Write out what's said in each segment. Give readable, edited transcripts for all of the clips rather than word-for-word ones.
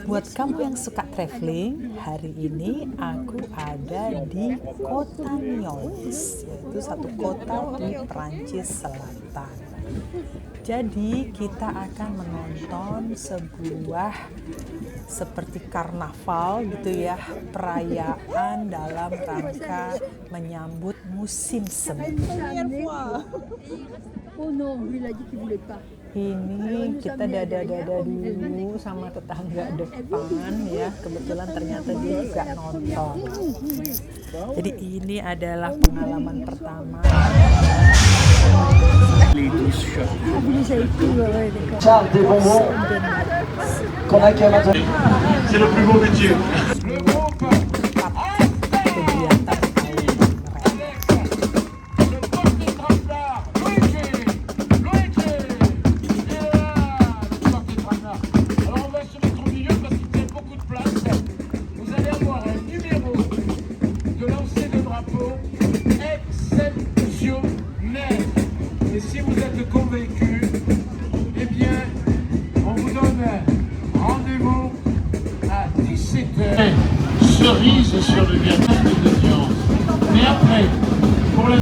Buat kamu yang suka traveling, hari ini aku ada di kota Nyons, yaitu satu kota di Perancis Selatan. Jadi kita akan menonton sebuah seperti karnaval gitu ya, perayaan dalam rangka menyambut musim semi. Ini kita dada-dada dulu sama tetangga depan ya, kebetulan ternyata dia juga nonton. Jadi ini adalah pengalaman pertama. Charles des bonbons qu'on accueille maintenant. C'est le plus beau métier. Cerise sur le gâteau de Nyons. Mais après, pour la...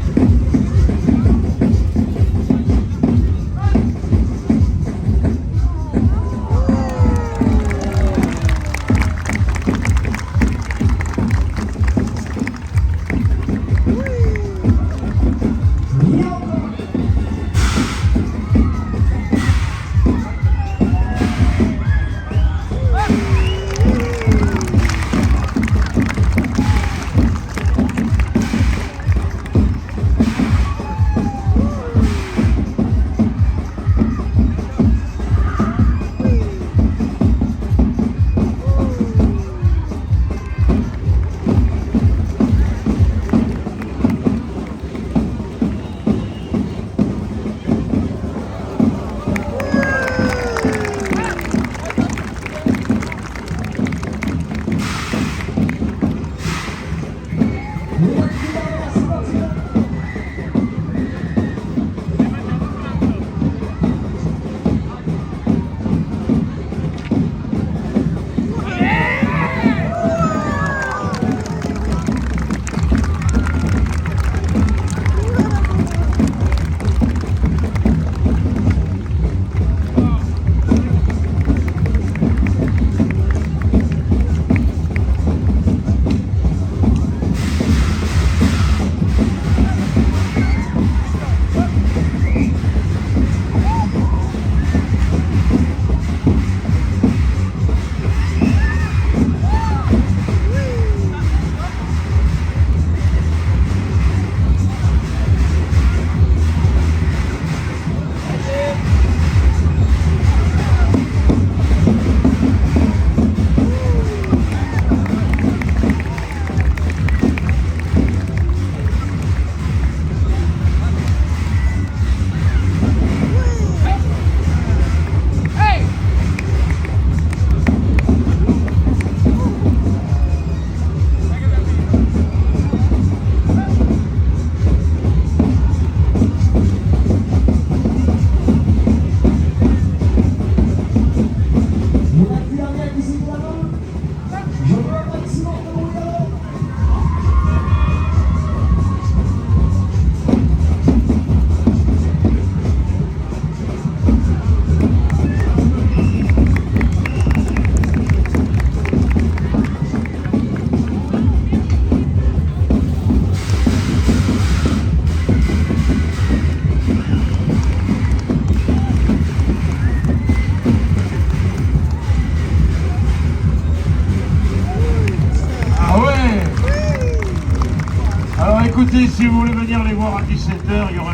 Écoutez, si vous voulez venir les voir à 17h, il y aura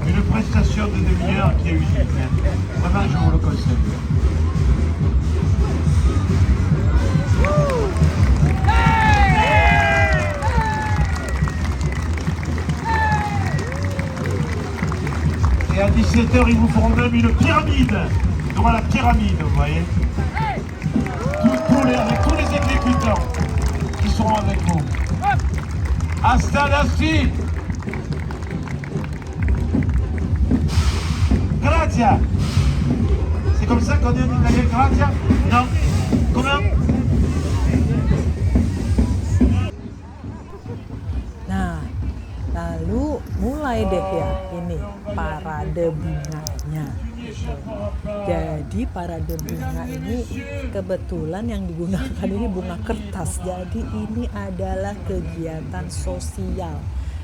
une prestation de demi-heure qui est unique. Vraiment, je vous le conseille. Et à 17h, ils vous feront même une pyramide. Il y aura la pyramide, vous voyez. Avec tous les exécutants qui seront avec vous. Hasta la suite. Grazie. comme ça qu'on dit la grazia? Non. Comment? Nah, lalu mulai deh ya ini parade bunganya. Jadi parade bunga ini kebetulan yang digunakan ini bunga kertas. Jadi ini adalah kegiatan sosial.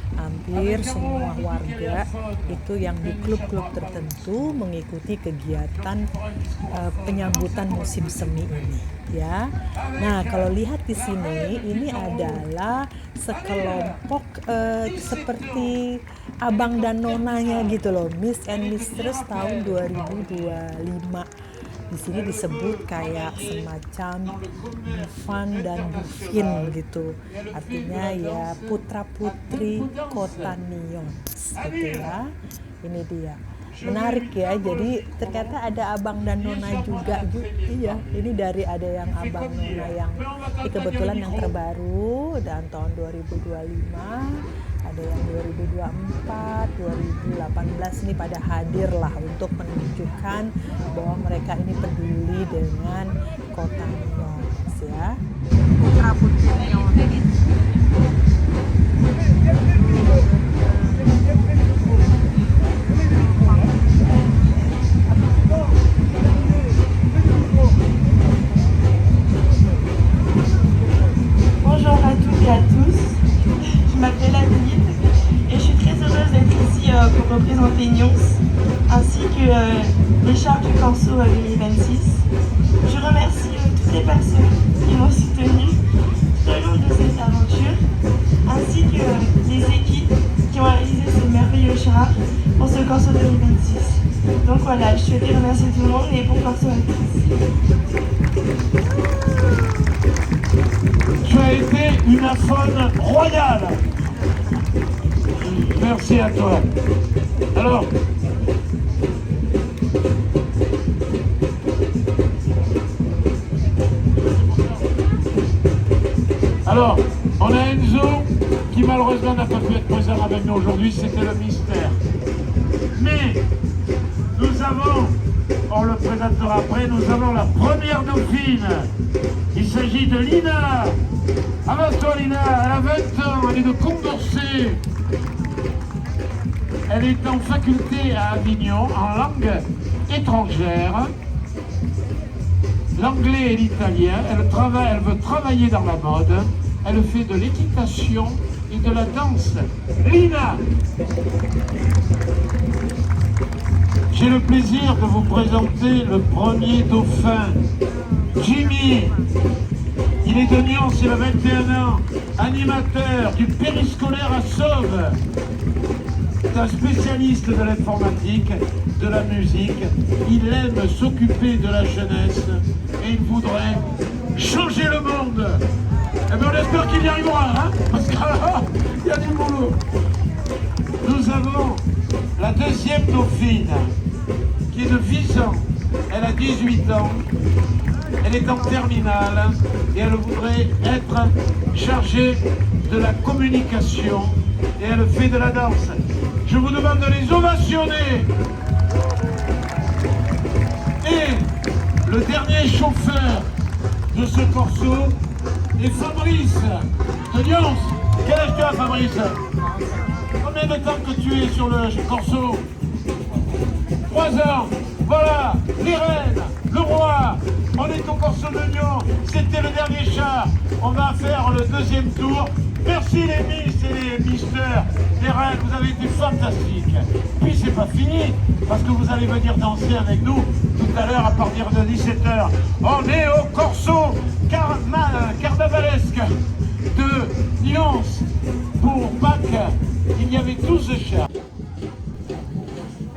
Hampir semua warga itu yang di klub-klub tertentu mengikuti kegiatan penyambutan musim semi ini, ya. Nah, kalau lihat di sini, ini adalah sekelompok seperti abang dan nonanya gitu loh, Miss and Mistress tahun 2025. Di sini disebut kayak semacam Dufan dan Dufin gitu, artinya ya putra putri kota Nyon gitu ya. Ini dia, menarik ya. Jadi ternyata ada abang dan nona juga iya. Ini dari ada yang abang nona yang kebetulan yang terbaru dan tahun 2025. Ada yang 2024, 2018 ini pada hadir lah untuk menunjukkan bahwa mereka ini peduli dengan kota Nyon ya. Putra putri Nyon. Bonjour à toutes et à tous. Je m'appelle Adeline et je suis très heureuse d'être ici pour représenter Nyons ainsi que les chars du Corso 2026. Je remercie toutes les personnes qui m'ont soutenue tout au long de cette aventure ainsi que les équipes qui ont réalisé ce merveilleux char pour ce Corso 2026. Donc voilà, je souhaite remercier tout le monde et bon Corso à tous. Tu as été une faune royale. Merci à toi. Alors, on a Enzo qui malheureusement n'a pas pu être présent avec nous aujourd'hui, c'était le mystère. Mais nous avons, on le présentera après, nous avons la première dauphine. Il s'agit de Lina. Avant Lina, elle a 20 ans, elle est de Condorcet. Elle est en faculté à Avignon en langue étrangère, l'anglais et l'italien. Elle veut travailler dans la mode. Elle fait de l'équitation et de la danse. Lina! J'ai le plaisir de vous présenter le premier dauphin, Jimmy. Il est de Nyons, il a 21 ans, animateur du périscolaire à Sauve. C'est un spécialiste de l'informatique, de la musique. Il aime s'occuper de la jeunesse et il voudrait changer le monde. Eh bien, on espère qu'il y arrivera, hein, parce qu'il y a du boulot. Nous avons la deuxième dauphine, qui est de Visan. Elle a 18 ans. Elle est en terminale et elle voudrait être chargée de la communication et elle fait de la danse. Je vous demande de les ovationner. Et le dernier chauffeur de ce corso est Fabrice de Nyons. Quel âge tu as, Fabrice? Combien de temps que tu es sur le corso? 3 ans. Voilà, les reines, le roi. On est au Corso de Nyons, c'était le dernier char. On va faire le deuxième tour. Merci les Miss et les Misters, les reines, vous avez été fantastiques. Puis c'est pas fini, parce que vous allez venir danser avec nous tout à l'heure à partir de 17h. On est au Corso carnavalesque de Nyons. Pour Pâques, il y avait 12 chars.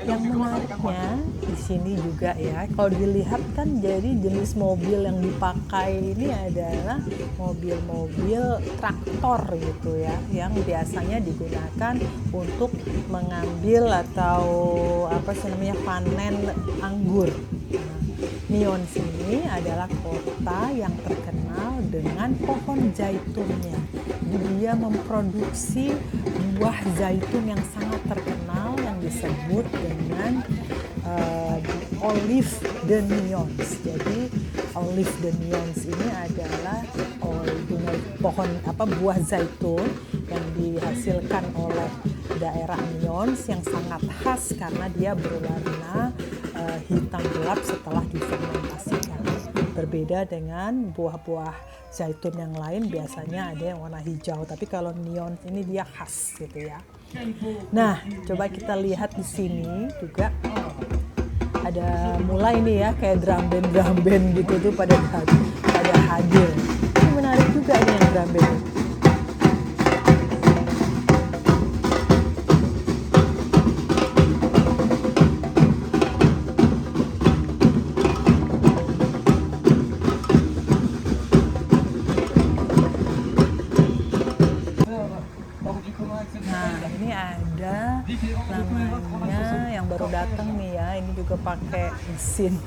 Yang menariknya di sini juga ya, kalau dilihat kan jadi jenis mobil yang dipakai ini adalah mobil-mobil traktor gitu ya, yang biasanya digunakan untuk mengambil atau apa sih namanya panen anggur. Nyons ini adalah kota yang terkenal dengan pohon zaitunnya. Dia memproduksi buah zaitun yang sangat terkenal yang disebut dengan Olive de Nyons. Jadi Olive de Nyons ini adalah pohon buah zaitun yang dihasilkan oleh daerah Nyons yang sangat khas karena dia berwarna hitam gelap setelah difermentasikan. Berbeda dengan buah-buah zaitun yang lain, biasanya ada yang warna hijau, tapi kalau Nyons ini dia khas gitu ya. Nah, coba kita lihat di sini juga ada mulai nih ya kayak drum band gitu tuh pada hadir. Ini menarik juga nih yang drum band. Nah, ini ada namanya yang baru datang nih ya. Ini juga pakai mesin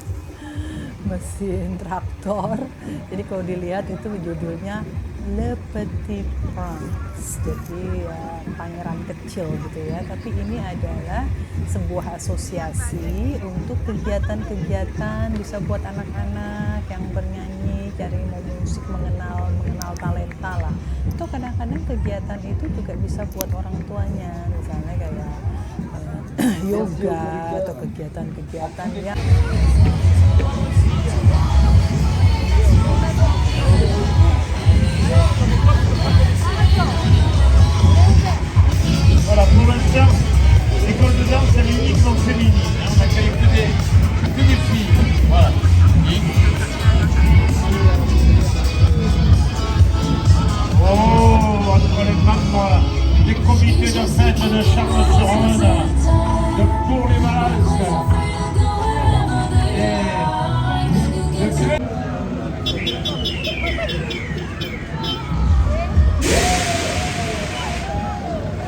traktor. Jadi kalau dilihat itu judulnya Le Petit Prince. Jadi pangeran kecil gitu ya. Tapi ini adalah sebuah asosiasi untuk kegiatan-kegiatan bisa buat anak-anak yang bernyanyi, cari musik, mengenal talenta lah. Itu kadang-kadang kegiatan itu juga bisa buat orang tuanya, misalnya kayak yoga atau kegiatan-kegiatan yang Voilà, pour l'instant, l'école de danse elle est uniquement féminine. On n'accueille que des filles. Voilà. Oh, entre les membres des comités de fête de Charles-sur-Rhône, de pour les valses et de Cré-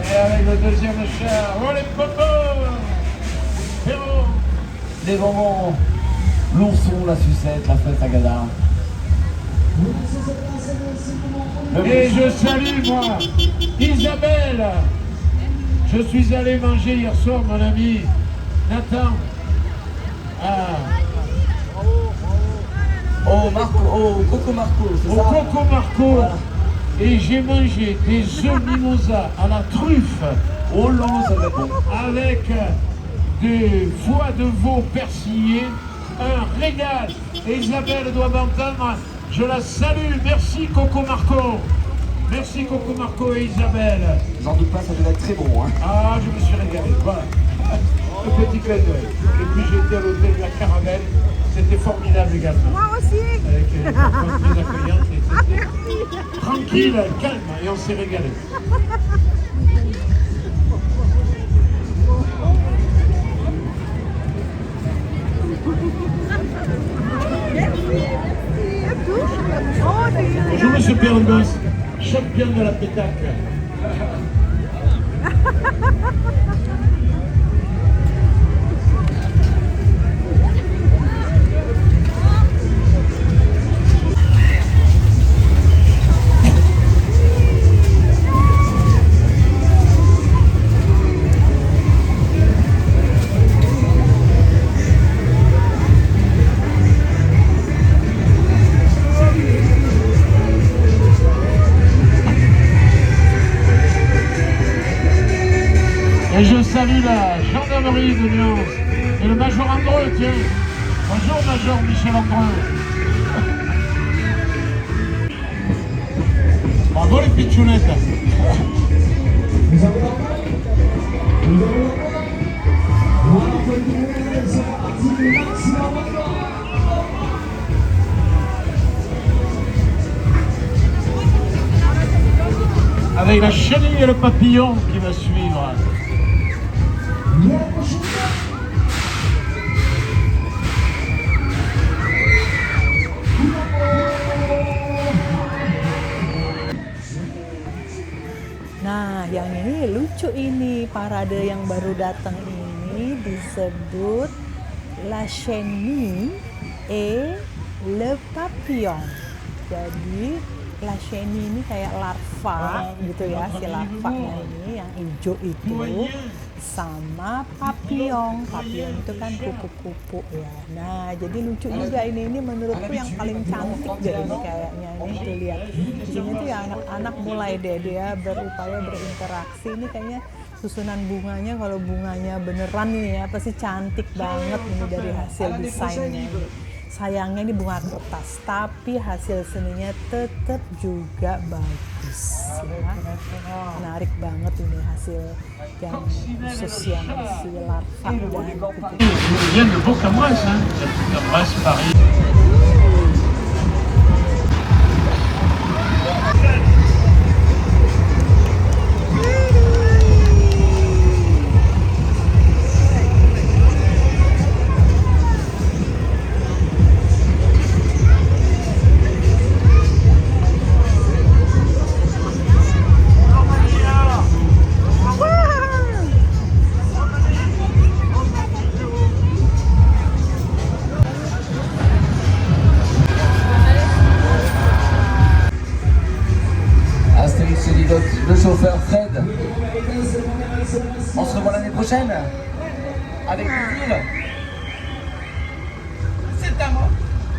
Et avec le deuxième char, oh les bonbons, Héros. Les bonbons, l'ourson, la sucette, la fête à Gada. Et je salue, moi, Isabelle. Je suis allé manger hier soir, mon ami Nathan. Coco Marco, c'est Au ça? Coco Marco. Voilà. Et j'ai mangé des œufs mimosa à la truffe. Oh là, ça va être bon. Avec des foies de veau persillés. Un régal. Et Isabelle doit m'entendre. Je la salue. Merci Coco Marco. Merci Coco Marco et Isabelle. J'en doute pas, ça devait être très bon. Hein. Ah, je me suis régalé. Voilà. Le petit clin d'œil. Et puis j'étais à l'hôtel de la Caravelle. C'était formidable également. Moi aussi. Avec une personne très accueillante. Et c'était tranquille, calme. Et on s'est régalé. Bonjour Monsieur Perlebos, champion de la pétanque. Et je salue la gendarmerie de Nyons et le major Andreu, tiens. Bonjour major Michel Andreu. Bravo les pitchounettes. Avec la chenille et le papillon qui va suivre. Nah, yang ini lucu ini, parade yang baru datang ini disebut La Chenille et le Papillon. Jadi La Chenille ini kayak larva gitu ya, si larvanya ini yang hijau itu sama papillon. Papillon itu kan kupu-kupu ya. Nah, jadi lucu juga ini menurutku yang paling cantik deh ini kayaknya. Ini tuh lihat. Di sini tuh ya anak-anak mulai deh dia berupaya berinteraksi. Ini kayaknya susunan bunganya, kalau bunganya beneran nih ya pasti cantik banget ini dari hasil desainnya ini. Sayangnya ini bunga kertas, tapi hasil seninya tetap juga bagus ya. Menarik banget ini hasil yang khusus yang si larva dan kupu-kupu. Ils viennent de Bourg-en-Bresse, hein. Bourg-en-Bresse, Paris. Astérix et Ligote, le chauffeur Fred. On se revoit l'année prochaine avec plaisir. Septembre.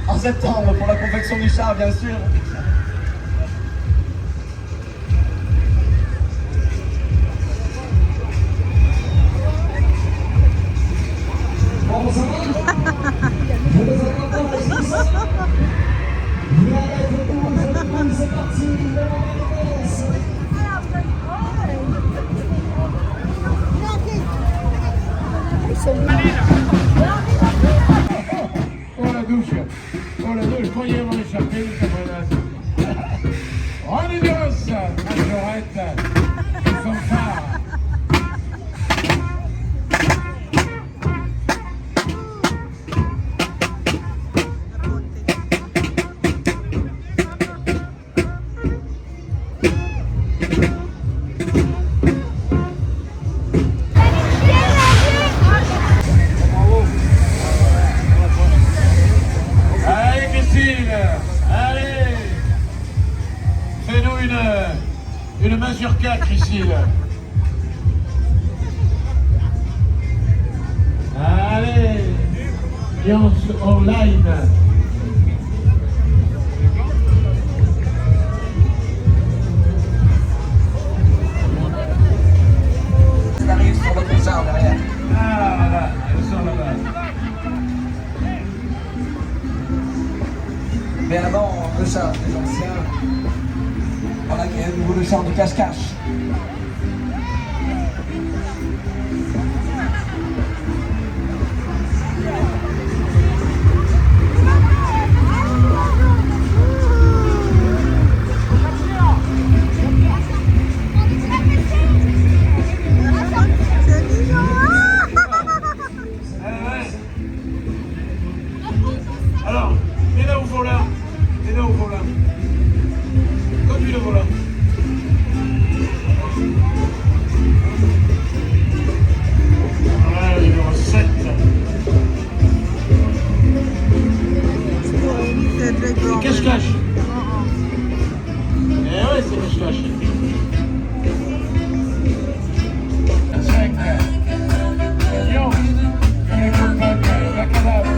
En septembre pour la confection du char, bien sûr. Oh la douche, croyez m'en échapper, le camarade. On y danse, majorette, fanfare. Allez Christine, allez, fais-nous une main sur quatre, Christine. Allez, ambiance online. Ça arrive sur votre char derrière. Ah voilà, elles sont là-bas. Mais avant, le char des anciens, on a créé de nouveau le char du cache-cache. Alors, mets là au volant. Mets là au volant. Conduis le volant. Voilà, numéro 7. C'est cache-cache. Eh ouais, c'est cache-cache. 5. Lyon. Les compagnes, la cadavre.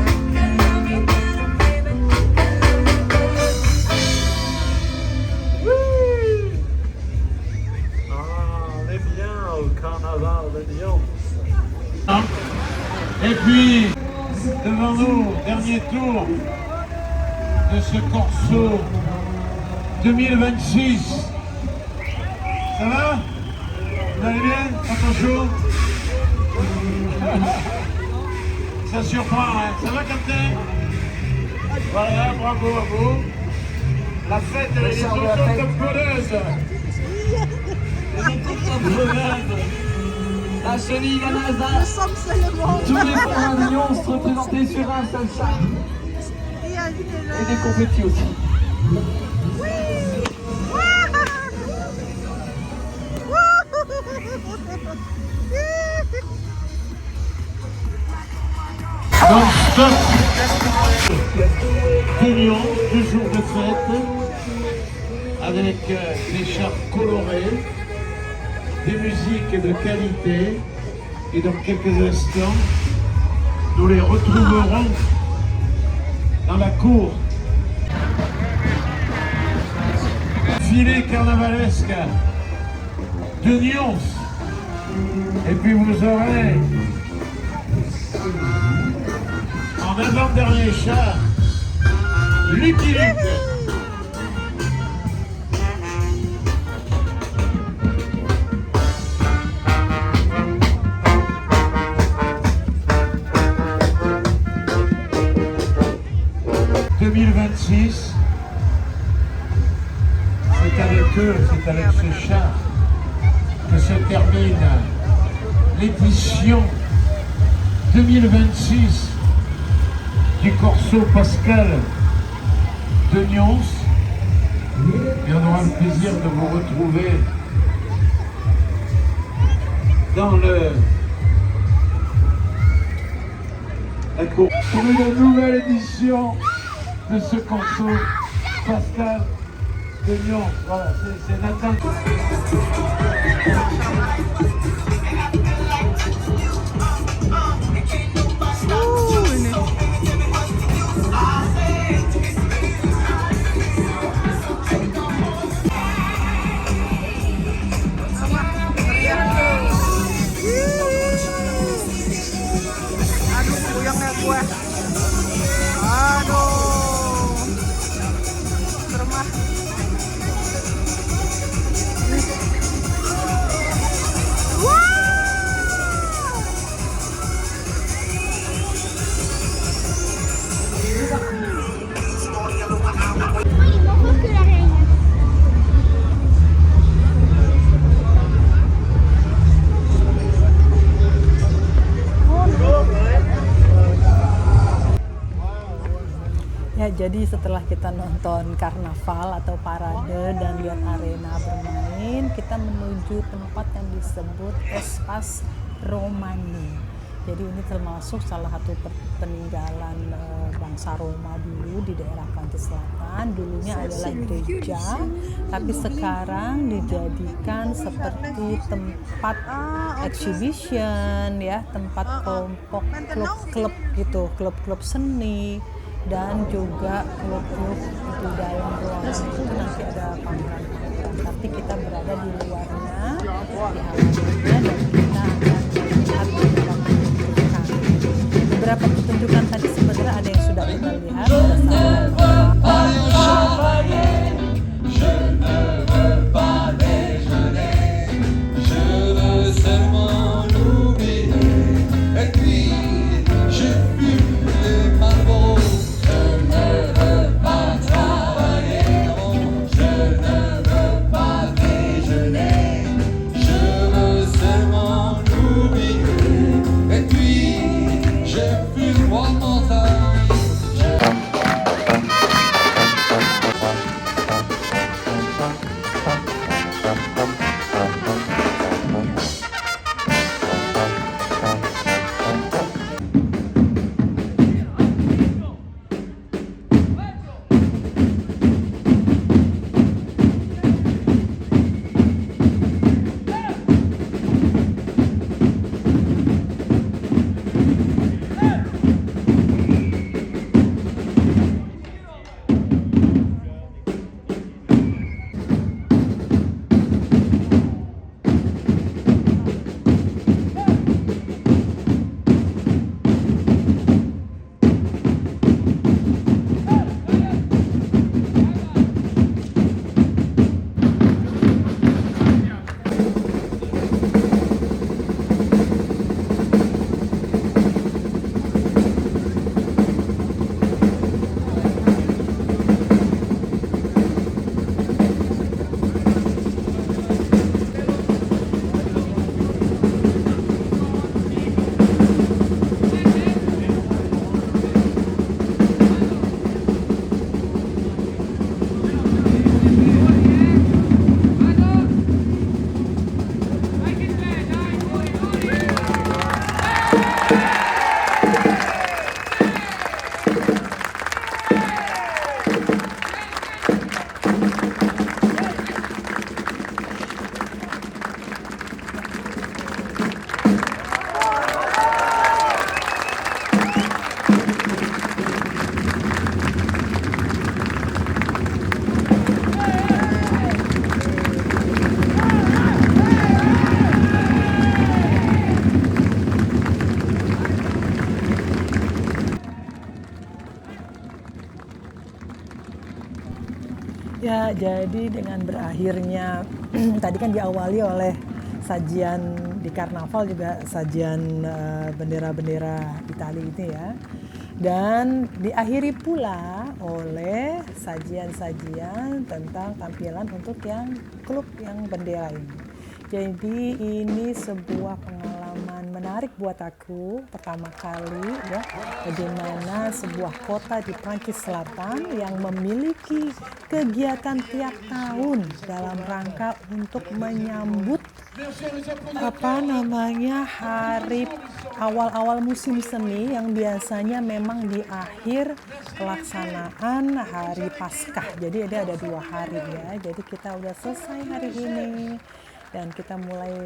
Et puis, devant nous, dernier tour de ce Corso 2026. Ça va? Vous allez bien? Pas trop chaud? Ça surprend, hein? Ça va, Quentin? Voilà, bravo à vous. La fête, elle est auto-top-colleuses. La chenille, la NASA, tous les points millions se représentaient sur un seul char. Et des confettis aussi. Donc, stop. 2 Lyon, 2 jours de fête, avec des chars colorés, des musiques de qualité, Et dans quelques instants, nous les retrouverons dans la cour. Filet carnavalesque de Nyons. Et puis vous aurez en avant-dernier char Lucky Luke. C'est avec eux, c'est avec ce char que se termine l'édition 2026 du Corso Pascal de Nyons. Et on aura le plaisir de vous retrouver dans la cour pour une nouvelle édition de ce Corso Pascal de Nyons. Voilà, c'est Nathan. Aduh, puyengnya gue. Aduh. Serem ah. Ya, jadi setelah kita nonton karnaval atau parade dan lihat arena bermain, kita menuju tempat yang disebut Espas Romani. Jadi ini termasuk salah satu peninggalan bangsa Roma dulu di daerah Prancis Selatan. Dulunya adalah gereja, tapi sekarang dijadikan seperti tempat exhibition, ya, tempat kelompok klub-klub gitu, klub-klub seni. Dan juga klub-klub di dalam ruangan itu nanti ada pameran-pameran, tapi kita berada di luarnya, di halamannya, dan kita akan melihat beberapa pertunjukan tadi. Sebenarnya ada yang sudah kita lihat One more Ya, jadi dengan berakhirnya tadi kan diawali oleh sajian di karnaval juga sajian bendera-bendera Italia ini ya. Dan diakhiri pula oleh sajian-sajian tentang tampilan untuk yang klub yang bendera ini. Jadi ini sebuah pengalaman menarik buat aku pertama kali ya, bagaimana sebuah kota di Prancis Selatan yang memiliki kegiatan tiap tahun dalam rangka untuk menyambut hari awal-awal musim semi yang biasanya memang di akhir pelaksanaan hari Paskah. Jadi ada 2 hari ya. Jadi kita udah selesai hari ini dan kita mulai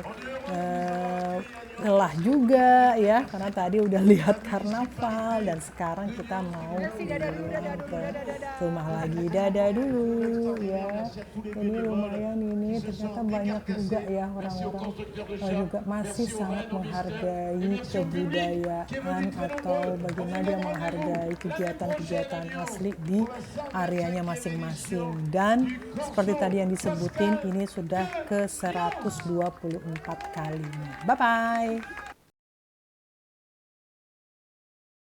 lelah juga ya, karena tadi udah lihat karnaval dan sekarang kita mau pulang ke rumah lagi. Dadah dulu ya. Ini lumayan, ini ternyata banyak juga ya orang-orang juga masih sangat menghargai kebudayaan atau bagaimana dia menghargai kegiatan-kegiatan asli di areanya masing-masing. Dan seperti tadi yang disebutin, ini sudah ke 124 kalinya. Bye-bye.